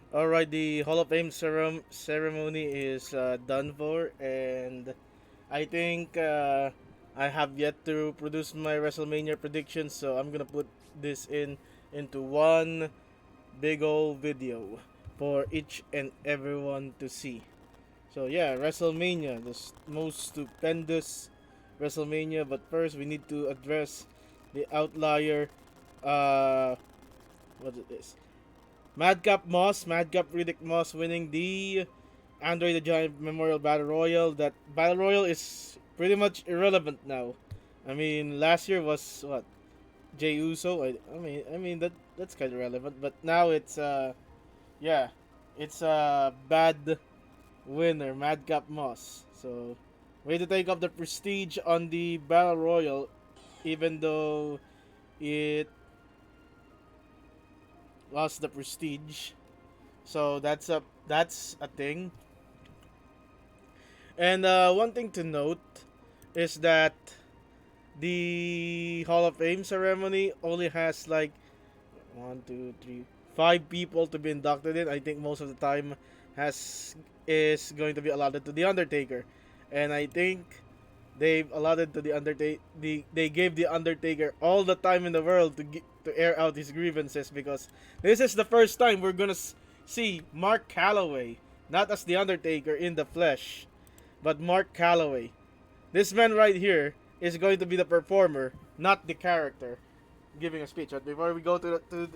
Alright, the Hall of Fame ceremony is done for, and I think I have yet to produce my WrestleMania predictions, so I'm gonna put this into one big old video for each and everyone to see. So yeah, WrestleMania, the most stupendous WrestleMania. But first, we need to address the outlier. Uh, what is this? Madcap Riddick Moss winning the Andre the Giant Memorial Battle Royal. That Battle Royal is pretty much irrelevant now. I mean, last year was what, Jey Uso. I mean that's kind of relevant, but now it's yeah, it's a bad winner, Madcap Moss. So, way to take up the prestige on the Battle Royal, even though it lost the prestige. So that's a thing. And one thing to note is that the Hall of Fame ceremony only has like one, two, three, five people to be inducted in. I think most of the time has is going to be allotted to the Undertaker, and I think they've allotted to the Undertaker. They gave the Undertaker all the time in the world to air out his grievances, because this is the first time we're gonna see Mark Calloway, not as the Undertaker in the flesh, but Mark Calloway. This man right here is going to be the performer, not the character, giving a speech. But before we go to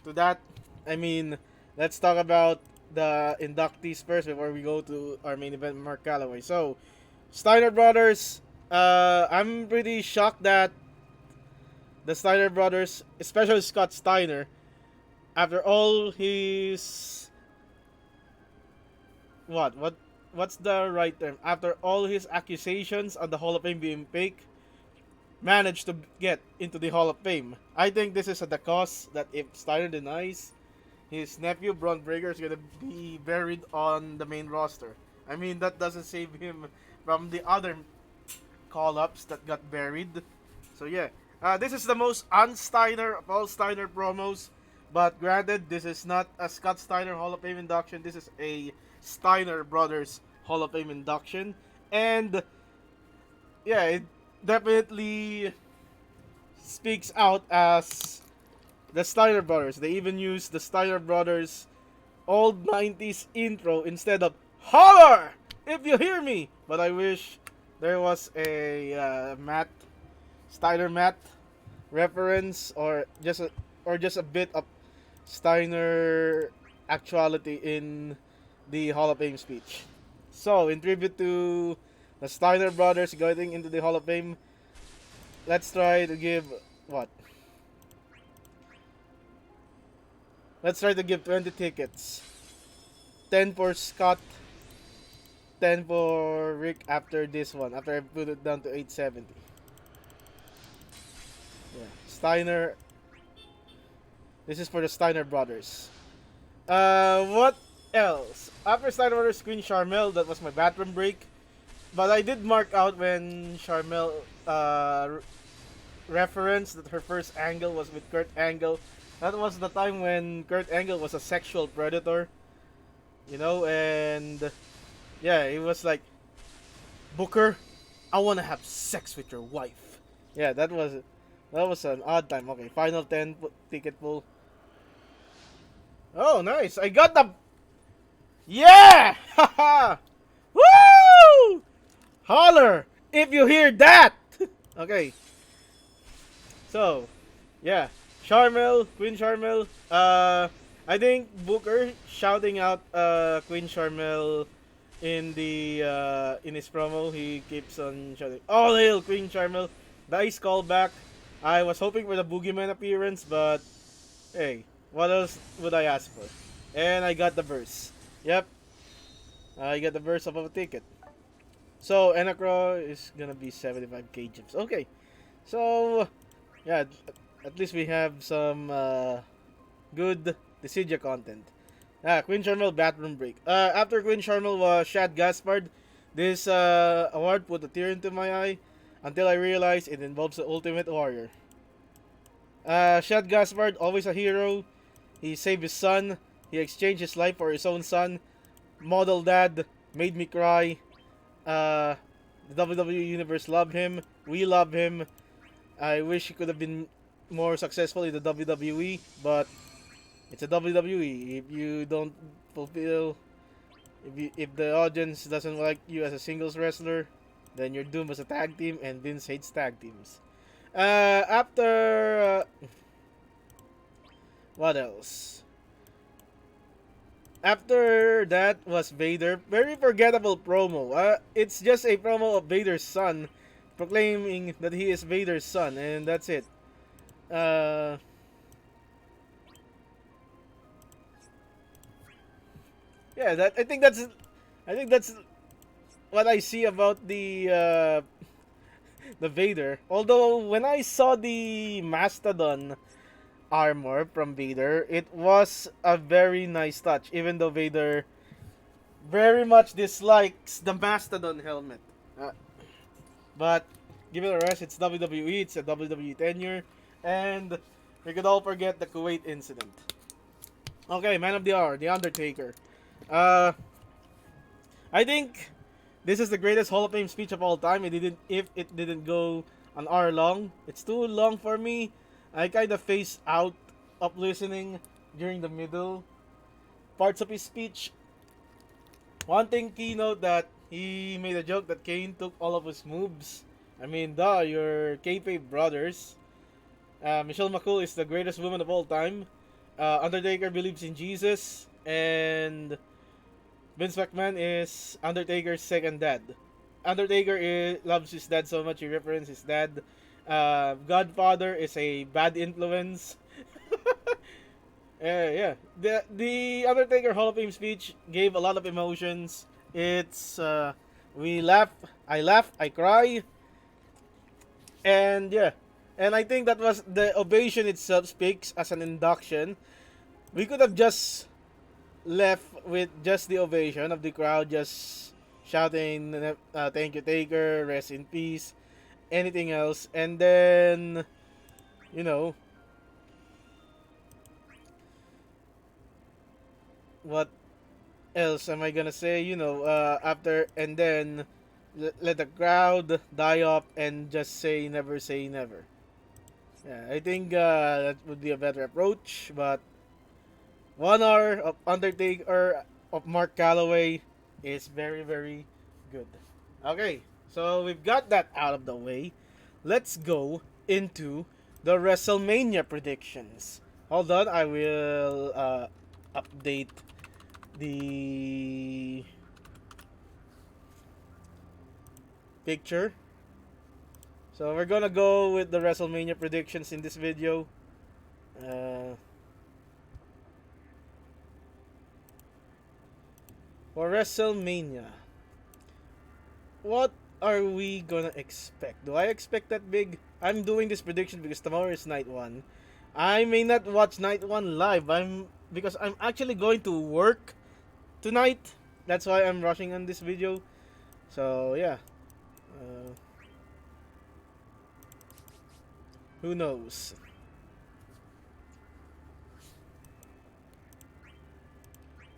that, I mean, let's talk about the inductees first before we go to our main event, Mark Calloway. So, Steiner Brothers. I'm pretty shocked that the Steiner Brothers, especially Scott Steiner, after all his what's the right term? After all his accusations on the Hall of Fame being fake, managed to get into the Hall of Fame. I think this is the cause that if Steiner denies, his nephew Braun Breaker is gonna be buried on the main roster. I mean, that doesn't save him from the other call-ups that got buried. So yeah, this is the most un-Steiner of all Steiner promos. But granted, this is not a Scott Steiner Hall of Fame induction. This is a Steiner Brothers Hall of Fame induction. And yeah, it definitely speaks out as the Steiner Brothers. They even use the Steiner Brothers old 90s intro instead of "Holler if you hear me." But I wish there was a Matt Steiner Matt reference, or just a bit of Steiner actuality in the Hall of Fame speech. So, in tribute to the Steiner brothers going into the Hall of Fame, let's try to give what? Let's try to give 20 tickets. 10 for Scott, 10 for Rick after this one, after I put it down to 870. Yeah. Steiner. This is for the Steiner brothers. What else? After Steiner brothers, Queen Charmel, that was my bathroom break. But I did mark out when Charmel referenced that her first angle was with Kurt Angle. That was the time when Kurt Angle was a sexual predator, and yeah, it was like, Booker, I want to have sex with your wife. Yeah, that was an odd time. Okay, final 10 ticket pull. Oh, nice! I got the yeah! Haha! Woo! Holler if you hear that. Okay, so yeah, Queen Charmel. I think Booker shouting out Queen Charmel in his promo. He keeps on shouting, "All hail Queen Charmel!" Nice callback. I was hoping for the Boogeyman appearance, but hey, what else would I ask for? And I got the verse. Yep, I got the verse of a ticket. So Enacro is gonna be 75k gems. Okay, so yeah, at least we have some good Dissidia content. Queen Charmel bathroom break. After Queen Charmel was Shad Gaspard, this award put a tear into my eye until I realized it involves the Ultimate Warrior. Shad Gaspard, always a hero. He saved his son He exchanged his life for his own son. Model dad, made me cry. Uh, the WWE Universe love him. We love him. I wish he could have been more successful in the WWE, but it's a WWE. If you don't fulfill, if the audience doesn't like you as a singles wrestler, then you're doomed as a tag team, and Vince hates tag teams. After what else? After that was Vader. Very forgettable promo. It's just a promo of Vader's son, proclaiming that he is Vader's son, and that's it. Uh, yeah, that I think that's what I see about the Vader. Although when I saw the Mastodon armor from Vader, it was a very nice touch. Even though Vader very much dislikes the Mastodon helmet, uh, but give it a rest. It's WWE. It's a WWE tenure, and we could all forget the Kuwait incident. Okay, Man of the Hour, The Undertaker. Uh, I think this is the greatest Hall of Fame speech of all time. If it didn't go an hour long, it's too long for me. I kind of phased out of listening during the middle parts of his speech. One thing keynote that he made a joke that Kane took all of his moves. I mean, duh, you're kayfabe brothers. Michelle McCool is the greatest woman of all time. Undertaker believes in Jesus, and Vince McMahon is Undertaker's second dad. Loves his dad so much he references his dad. Godfather is a bad influence. Yeah. The Undertaker Hall of Fame speech gave a lot of emotions. It's we laugh, I cry, and yeah. And I think that was the ovation itself speaks as an induction. We could have just left with just the ovation of the crowd just shouting thank you Taker, rest in peace, anything else, and then you know what else am I gonna say? After and then let the crowd die off and just say never. Yeah, I think that would be a better approach. But 1 hour of Undertaker of Mark Calloway is very very good. Okay, so we've got that out of the way. Let's go into the WrestleMania predictions. Hold on, I will update the picture. So we're gonna go with the WrestleMania predictions in this video. Uh, for WrestleMania, what are we gonna expect? Do I expect that big? I'm doing this prediction because tomorrow is night one. I may not watch night one live. Because I'm actually going to work tonight. That's why I'm rushing on this video. So yeah, uh, who knows?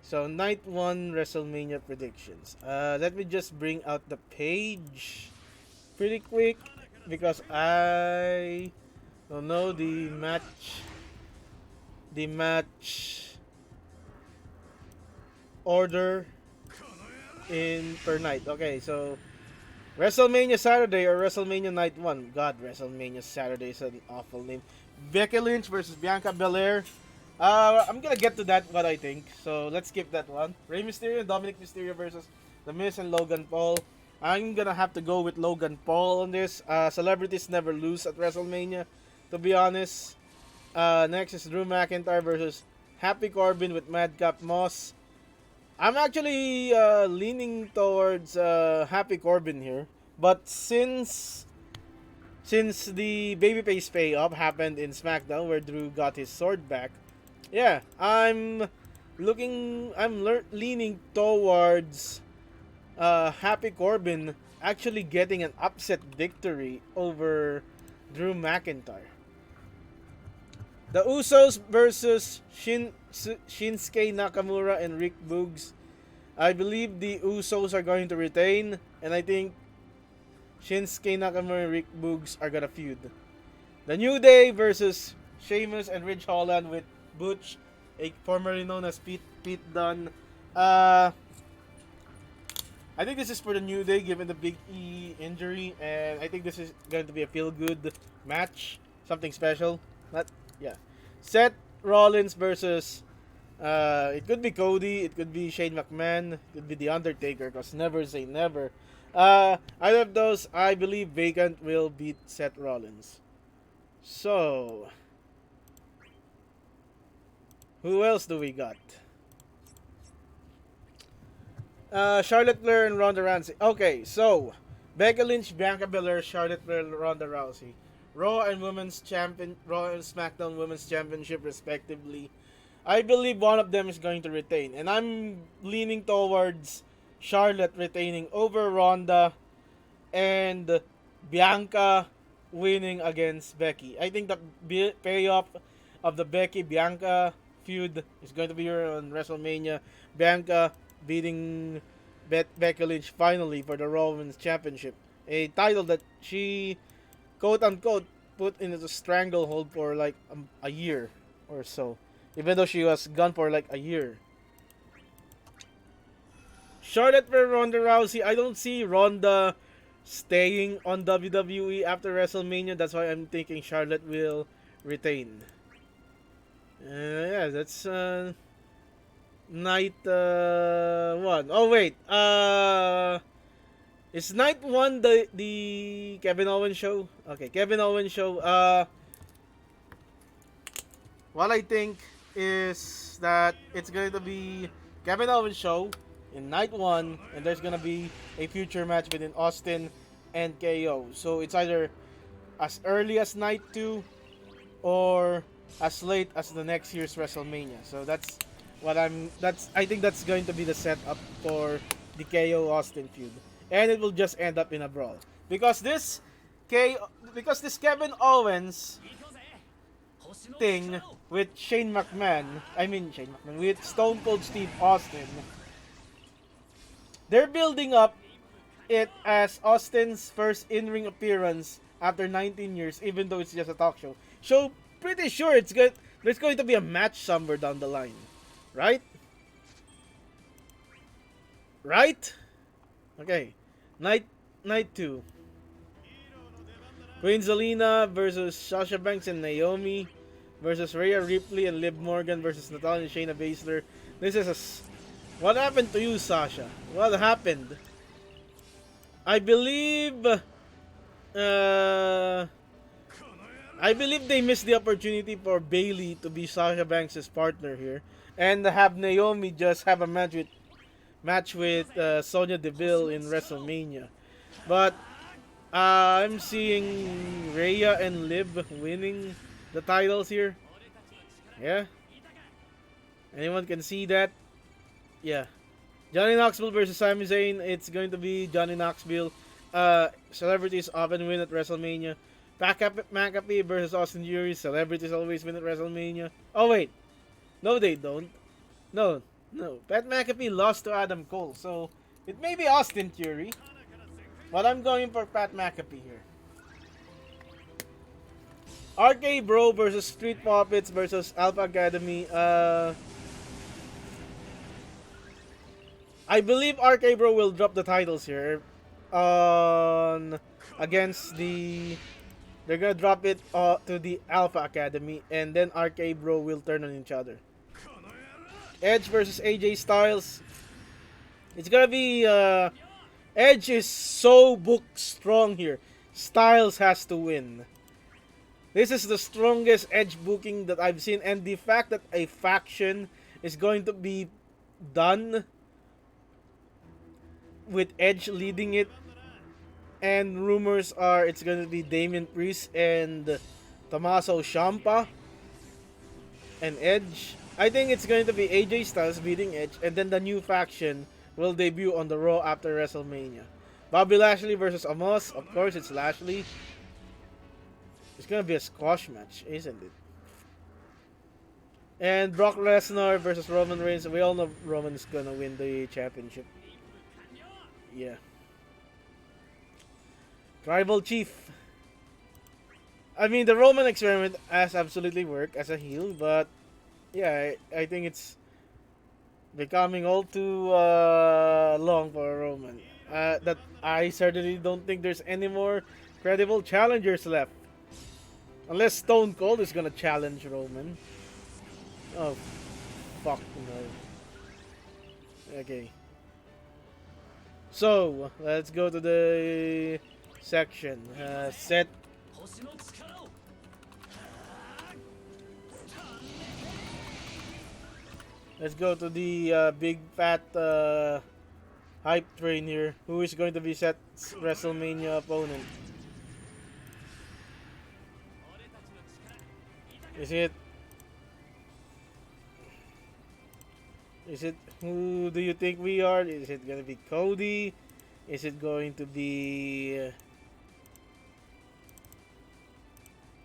So night one WrestleMania predictions. Let me just bring out the page pretty quick because I don't know the match order in per night. Okay, so WrestleMania Saturday or WrestleMania Night 1. God, WrestleMania Saturday is an awful name. Becky Lynch versus Bianca Belair. I'm gonna get to that, what I think. So let's skip that one. Rey Mysterio and Dominic Mysterio versus The Miz and Logan Paul. I'm gonna have to go with Logan Paul on this. Celebrities never lose at WrestleMania, to be honest. Next is Drew McIntyre versus Happy Corbin with Madcap Moss. I'm actually leaning towards Happy Corbin here, but since the babyface payoff happened in SmackDown where Drew got his sword back, yeah, leaning towards Happy Corbin actually getting an upset victory over Drew McIntyre. The Usos versus Shinsuke Nakamura and Rick Boogs. I believe the Usos are going to retain, and I think Shinsuke Nakamura and Rick Boogs are gonna feud. The New Day versus Sheamus and Ridge Holland with Butch, formerly known as Pete Dunne. I think this is for the New Day given the Big E injury, and I think this is going to be a feel-good match, something special. Not yeah. Seth Rollins versus it could be Cody, it could be Shane McMahon, it could be The Undertaker, because never say never. Out of those, I believe Vacant will beat Seth Rollins. So, who else do we got? Charlotte Flair and Ronda Rousey. Okay, so Becky Lynch, Bianca Belair, Charlotte Flair, Ronda Rousey. Raw and SmackDown Women's Championship respectively. I believe one of them is going to retain, and I'm leaning towards Charlotte retaining over Ronda and Bianca winning against Becky. I think the payoff of the Becky Bianca feud is going to be here on WrestleMania. Bianca beating Becky Lynch finally for the Raw Women's Championship, a title that she quote unquote put in a stranglehold for like a year or so, even though she was gone for like a year. Charlotte for Ronda Rousey. I don't see Ronda staying on WWE after WrestleMania. That's why I'm thinking Charlotte will retain. Yeah, that's night 1. Oh wait, is night 1 the Kevin Owens show? Okay, Kevin Owens show. What I think is that it's going to be Kevin Owens show in night 1, and there's gonna be a future match between Austin and KO. So it's either as early as night 2 or as late as the next year's WrestleMania. So I think that's going to be the setup for the KO Austin feud. And it will just end up in a brawl. Because this Kevin Owens thing with with Stone Cold Steve Austin, they're building up it as Austin's first in-ring appearance after 19 years, even though it's just a talk show. So, pretty sure there's going to be a match somewhere down the line. Right? Right? Okay. Night 2. Queen Zelina versus Sasha Banks and Naomi versus Rhea Ripley and Liv Morgan versus Natalya and Shayna Baszler. This is what happened to you, Sasha? What happened? I believe they missed the opportunity for Bayley to be Sasha Banks' partner here, and have Naomi just have a match with Sonya Deville in WrestleMania. But I'm seeing Rhea and Liv winning the titles here. Yeah? Anyone can see that? Yeah. Johnny Knoxville versus Sami Zayn. It's going to be Johnny Knoxville. Celebrities often win at WrestleMania. Pat McAfee versus Austin Theory. Celebrities always win at WrestleMania. Oh wait. No, they don't. No. Pat McAfee lost to Adam Cole. So, it may be Austin Theory. But I'm going for Pat McAfee here. RK Bro versus Street Profits versus Alpha Academy. I believe RK Bro will drop the titles here. Against the... They're gonna drop it to the Alpha Academy. And then RK Bro will turn on each other. Edge versus AJ Styles. It's gonna be... Edge is so book strong here. Styles has to win. This is the strongest Edge booking that I've seen. And the fact that a faction is going to be done with Edge leading it. And rumors are it's going to be Damian Priest and Tommaso Ciampa and Edge. I think it's going to be AJ Styles beating Edge. And then the new faction will debut on the Raw after WrestleMania. Bobby Lashley versus Omos. Of course, it's Lashley. It's gonna be a squash match, isn't it? And Brock Lesnar versus Roman Reigns. We all know Roman's gonna win the championship. Yeah. Tribal Chief. I mean, the Roman experiment has absolutely worked as a heel, but yeah, I think it's becoming all too long for Roman. That I certainly don't think there's any more credible challengers left. Unless Stone Cold is gonna challenge Roman. Oh, fuck no. Okay. So, let's go to the section. Seth. Let's go to the big fat hype train here. Who is going to be Seth's WrestleMania opponent? Is it? Is it? Who do you think we are? Is it gonna be Cody? Is it going to be?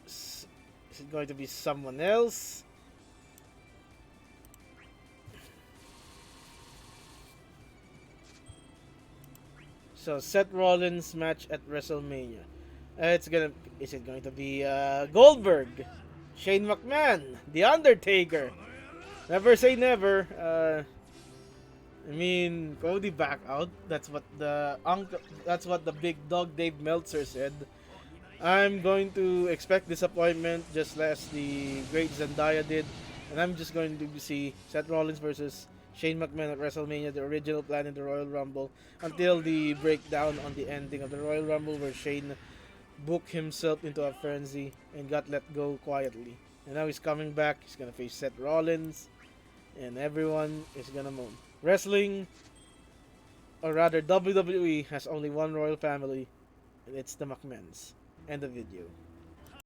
Is it going to be someone else? So Seth Rollins match at WrestleMania. It's gonna. Is it going to be Goldberg, Shane McMahon, The Undertaker? Never say never. I mean, Cody back out. That's what the uncle. That's what the big dog Dave Meltzer said. I'm going to expect disappointment, just as the great Zendaya did, and I'm just going to see Seth Rollins versus Shane McMahon at WrestleMania, the original plan in the Royal Rumble, until the breakdown on the ending of the Royal Rumble, where Shane booked himself into a frenzy and got let go quietly. And now he's coming back. He's gonna face Seth Rollins, and everyone is gonna moan. Wrestling, or rather WWE, has only one royal family, and it's the McMahons. End of video.